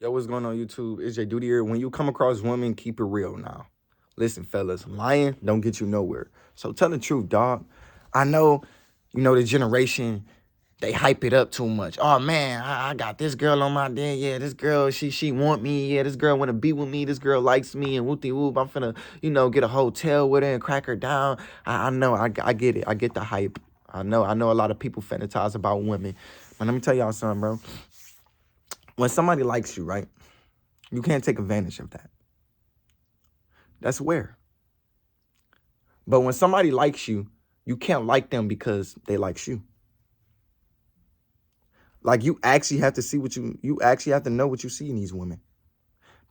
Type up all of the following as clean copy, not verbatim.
Yo, what's going on YouTube? It's Jayyduty here. When you come across women, keep it real now. Listen, fellas, lying don't get you nowhere. So tell the truth, dog. I know, the generation, they hype it up too much. Oh man, I got this girl on my day. Yeah, this girl, she want me. Yeah, this girl wanna be with me. This girl likes me and whoopty whoop. I'm finna, get a hotel with her and crack her down. I know, I get it. I get the hype. I know a lot of people fantasize about women. But let me tell y'all something, bro. When somebody likes you, right? You can't take advantage of that. That's rare. But when somebody likes you, you can't like them because they like you. Like you actually have to see you actually have to know what you see in these women.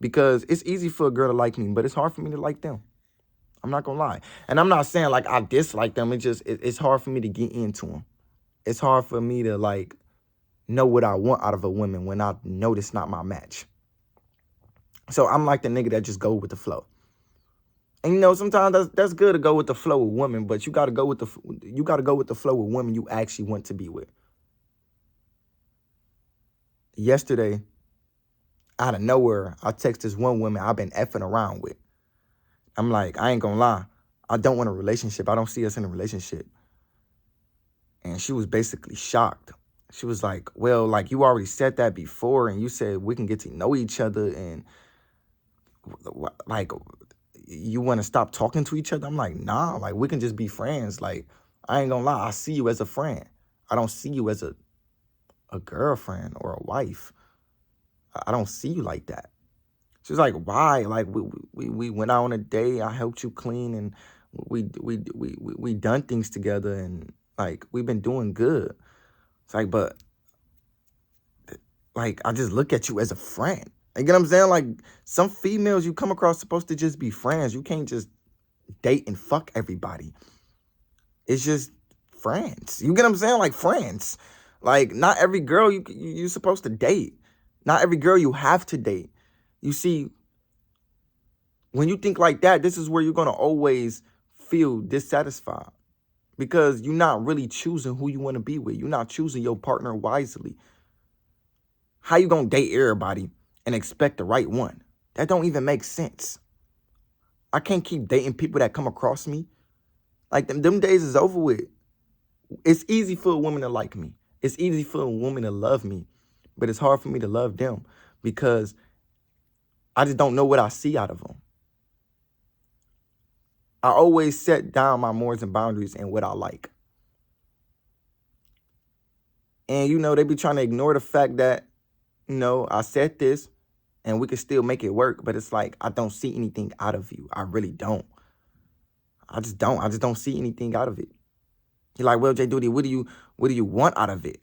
Because it's easy for a girl to like me, but it's hard for me to like them. I'm not gonna lie. And I'm not saying like I dislike them. It's hard for me to get into them. It's hard for me to like know what I want out of a woman when I know it's not my match. So I'm like the nigga that just go with the flow. And sometimes that's good to go with the flow with women, but you gotta go with the flow with women you actually want to be with. Yesterday, out of nowhere, I text this one woman I've been effing around with. I'm like, I ain't gonna lie, I don't want a relationship. I don't see us in a relationship. And she was basically shocked. She was like, well, like you already said that before, and you said we can get to know each other, and like you want to stop talking to each other? I'm like, nah, like we can just be friends. Like, I ain't gonna lie, I see you as a friend. I don't see you as a girlfriend or a wife. I don't see you like that. She's like, why? Like we went out on a date. I helped you clean, and we done things together, and like we've been doing good. It's like, but like I just look at you as a friend. You get what I'm saying? Like some females you come across supposed to just be friends. You can't just date and fuck everybody. It's just friends. You get what I'm saying? Like friends. Like not every girl you're supposed to date. Not every girl you have to date. You see, when you think like that, this is where you're going to always feel dissatisfied because you're not really choosing who you want to be with. You're not choosing your partner wisely. How you going to date everybody and expect the right one? That don't even make sense. I can't keep dating people that come across me. Like them days is over with. It's easy for a woman to like me. It's easy for a woman to love me, but it's hard for me to love them because I just don't know what I see out of them. I always set down my morals and boundaries and what I like. And, they be trying to ignore the fact that, I said this and we can still make it work. But it's like, I don't see anything out of you. I really don't. I just don't see anything out of it. You're like, well, Jayyduty, what do you want out of it?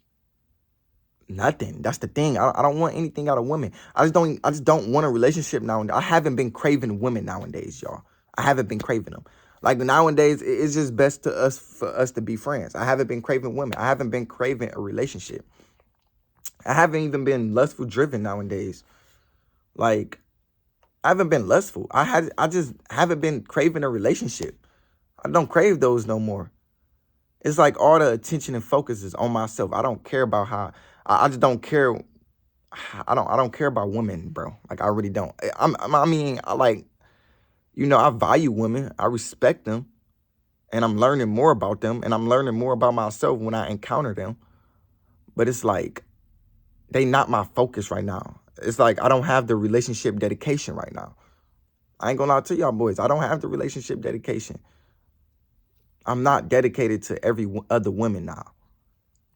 Nothing. That's the thing. I don't want anything out of women. I just don't want a relationship nowadays. I haven't been craving women nowadays, y'all. I haven't been craving them. Like nowadays, it's just best for us to be friends. I haven't been craving women. I haven't been craving a relationship. I haven't even been lustful driven nowadays. Like, I haven't been lustful. I just haven't been craving a relationship. I don't crave those no more. It's like all the attention and focus is on myself. I don't care about how. I just don't care. I don't care about women, bro. Like I really don't. I value women. I respect them, and I'm learning more about them, and I'm learning more about myself when I encounter them. But it's like they not my focus right now. It's like I don't have the relationship dedication right now. I ain't gonna lie to y'all boys. I don't have the relationship dedication. I'm not dedicated to every other woman now.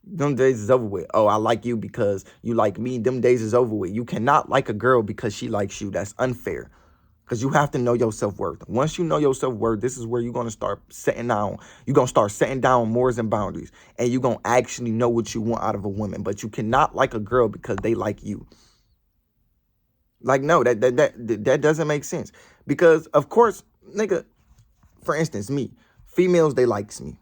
Them days is over with. Oh, I like you because you like me. Them days is over with. You cannot like a girl because she likes you. That's unfair. Because you have to know your self-worth. Once you know your self-worth, this is where you're going to start setting down. You're going to start setting down morals and boundaries. And you're going to actually know what you want out of a woman. But you cannot like a girl because they like you. Like, no, that doesn't make sense. Because, of course, nigga, for instance, me. Females, they likes me.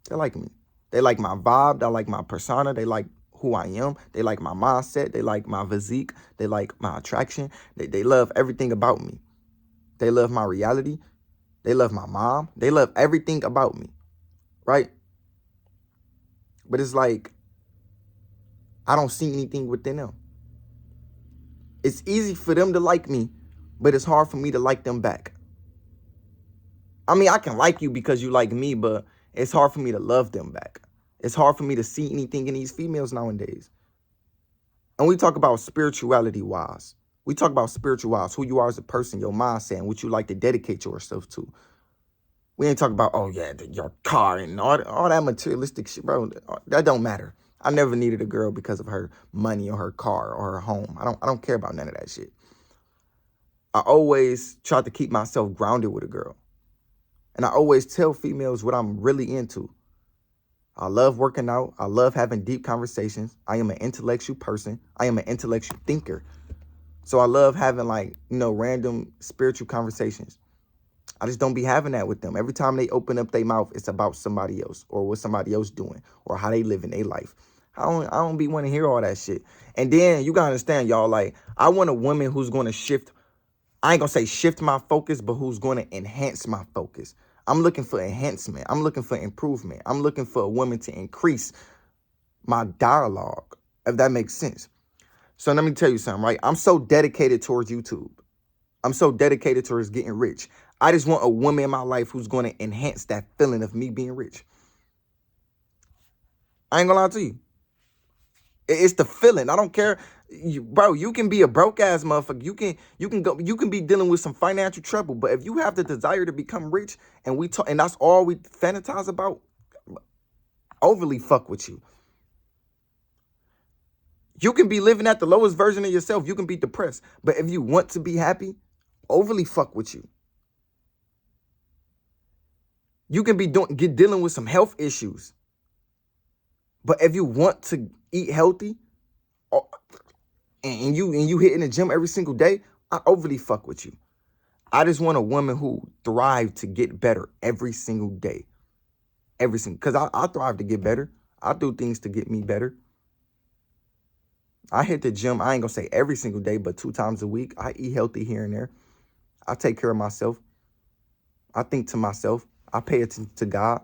They like me. They like my vibe. They like my persona. They like who I am. They like my mindset. They like my physique. They like my attraction. They love everything about me. They love my reality. They love my mom. They love everything about me, right? But it's like, I don't see anything within them. It's easy for them to like me, but it's hard for me to like them back. I mean, I can like you because you like me, but it's hard for me to love them back. It's hard for me to see anything in these females nowadays. And we talk about spirituality wise. We talk about spiritual wise, who you are as a person, your mindset, and what you like to dedicate yourself to. We ain't talking about, oh yeah, your car and all that materialistic shit, bro. That don't matter. I never needed a girl because of her money or her car or her home. I don't care about none of that shit. I always try to keep myself grounded with a girl. And I always tell females what I'm really into. I love working out. I love having deep conversations. I am an intellectual person. I am an intellectual thinker. So I love having random spiritual conversations. I just don't be having that with them. Every time they open up their mouth, it's about somebody else or what somebody else doing or how they live in their life. I don't be want to hear all that shit. And then you gotta understand, y'all, I want a woman who's gonna shift. I ain't gonna say shift my focus, but who's gonna enhance my focus. I'm looking for enhancement. I'm looking for improvement. I'm looking for a woman to increase my dialogue, if that makes sense. So let me tell you something, right? I'm so dedicated towards YouTube. I'm so dedicated towards getting rich. I just want a woman in my life who's going to enhance that feeling of me being rich. I ain't gonna lie to you. It's the feeling. I don't care, bro. You can be a broke ass motherfucker. You can be dealing with some financial trouble. But if you have the desire to become rich, and we talk, and that's all we fantasize about, overly fuck with you. You can be living at the lowest version of yourself. You can be depressed. But if you want to be happy, overly fuck with you. You can be dealing with some health issues. But if you want to eat healthy, and you hitting the gym every single day, I overly fuck with you. I just want a woman who thrives to get better every single day. Because I thrive to get better. I do things to get me better. I hit the gym, I ain't gonna say every single day, but 2 times a week. I eat healthy here and there. I take care of myself. I think to myself. I pay attention to God.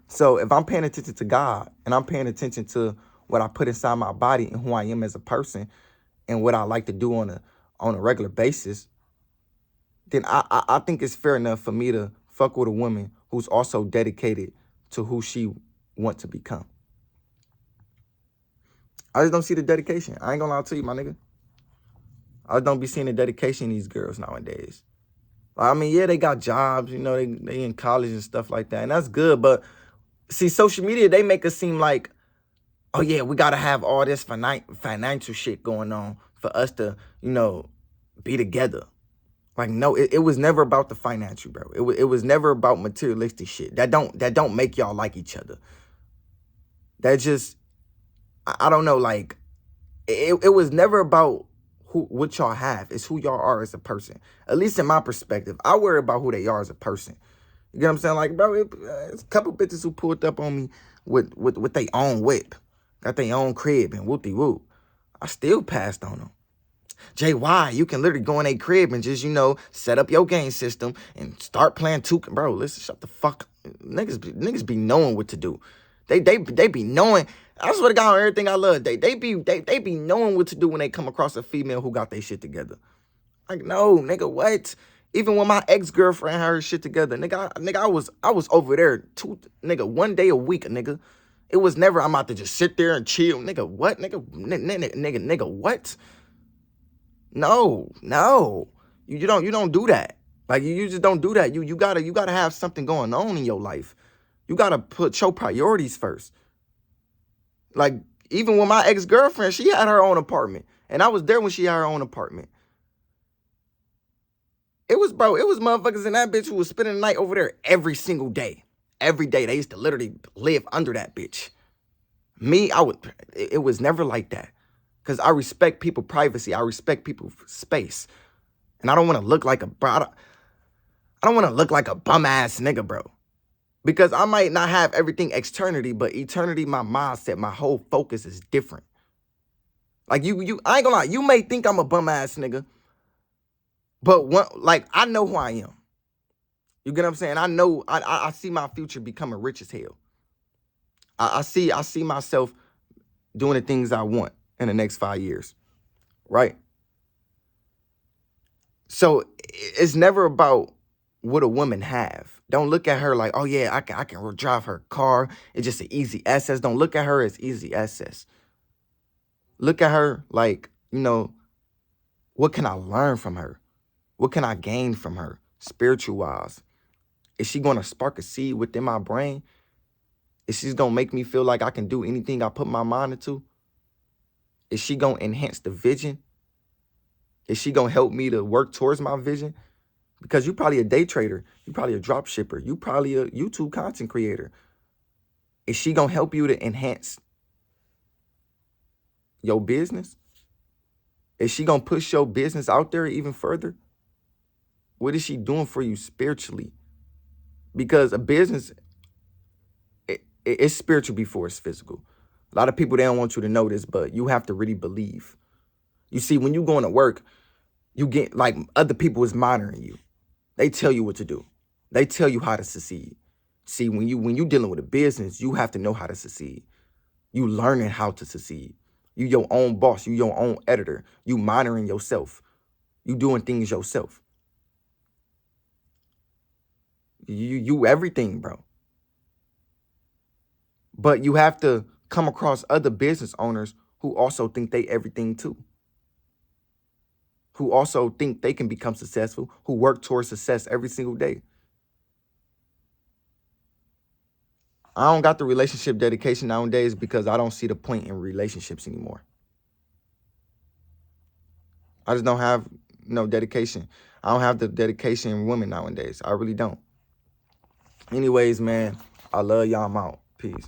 So if I'm paying attention to God and I'm paying attention to what I put inside my body and who I am as a person and what I like to do on a regular basis, then I think it's fair enough for me to fuck with a woman who's also dedicated to who she wants to become. I just don't see the dedication. I ain't gonna lie to you, my nigga. I don't be seeing the dedication in these girls nowadays. I mean, yeah, they got jobs, they in college and stuff like that, and that's good. But see, social media, they make us seem like, oh yeah, we gotta have all this financial shit going on for us to, be together. Like, no, it was never about the financial, bro. It was never about materialistic shit. That don't make y'all like each other. That just, I don't know, like, it was never about what y'all have. It's who y'all are as a person. At least in my perspective, I worry about who they are as a person. You get what I'm saying? Like, bro, it's a couple bitches who pulled up on me with their own whip, got their own crib and whoop-de-whoop. I still passed on them. JY, you can literally go in a crib and just, set up your game system and start playing 2. Bro, listen, shut the fuck up. Niggas be knowing what to do. They be knowing. I swear to God, on everything I love, they be knowing what to do when they come across a female who got their shit together. Like, no, nigga, what? Even when my ex-girlfriend had her shit together, nigga, I was over there 1 day a week, nigga. It was never I'm about to just sit there and chill. Nigga, what? Nigga, what? No. You don't do that. Like, you just don't do that. You gotta have something going on in your life. You gotta put your priorities first. Like, even with my ex-girlfriend, she had her own apartment. And I was there when she had her own apartment. It was motherfuckers in that bitch who was spending the night over there every single day. Every day. They used to literally live under that bitch. Me, it was never like that. Because I respect people's privacy. I respect people's space. And I don't want to look like I don't want to look like a bum ass nigga, bro. Because I might not have everything externity, but eternity, my mindset, my whole focus is different. Like, I ain't gonna lie, you may think I'm a bum ass nigga, but I know who I am. You get what I'm saying? I know, I see my future becoming rich as hell. I see myself doing the things I want in the next 5 years, right? So it's never about what a woman have. Don't look at her like, oh yeah, I can drive her car. It's just an easy access. Don't look at her as easy access. Look at her like, what can I learn from her? What can I gain from her spiritual wise? Is she going to spark a seed within my brain? Is she going to make me feel like I can do anything I put my mind into? Is she going to enhance the vision? Is she going to help me to work towards my vision? Because you probably a day trader. You probably a drop shipper. You probably a YouTube content creator. Is she going to help you to enhance your business? Is she going to push your business out there even further? What is she doing for you spiritually? Because a business, it's spiritual before it's physical. A lot of people, they don't want you to know this, but you have to really believe. You see, when you going to work, you get like other people is monitoring you. They tell you what to do. They tell you how to succeed. See, when you dealing with a business, you have to know how to succeed. You learning how to succeed. You your own boss. You your own editor. You monitoring yourself. You doing things yourself. You everything, bro. But you have to come across other business owners who also think they everything too. Who also think they can become successful, who work towards success every single day. I don't got the relationship dedication nowadays because I don't see the point in relationships anymore. I just don't have no dedication. I don't have the dedication in women nowadays. I really don't. Anyways, man, I love y'all. I'm out. Peace.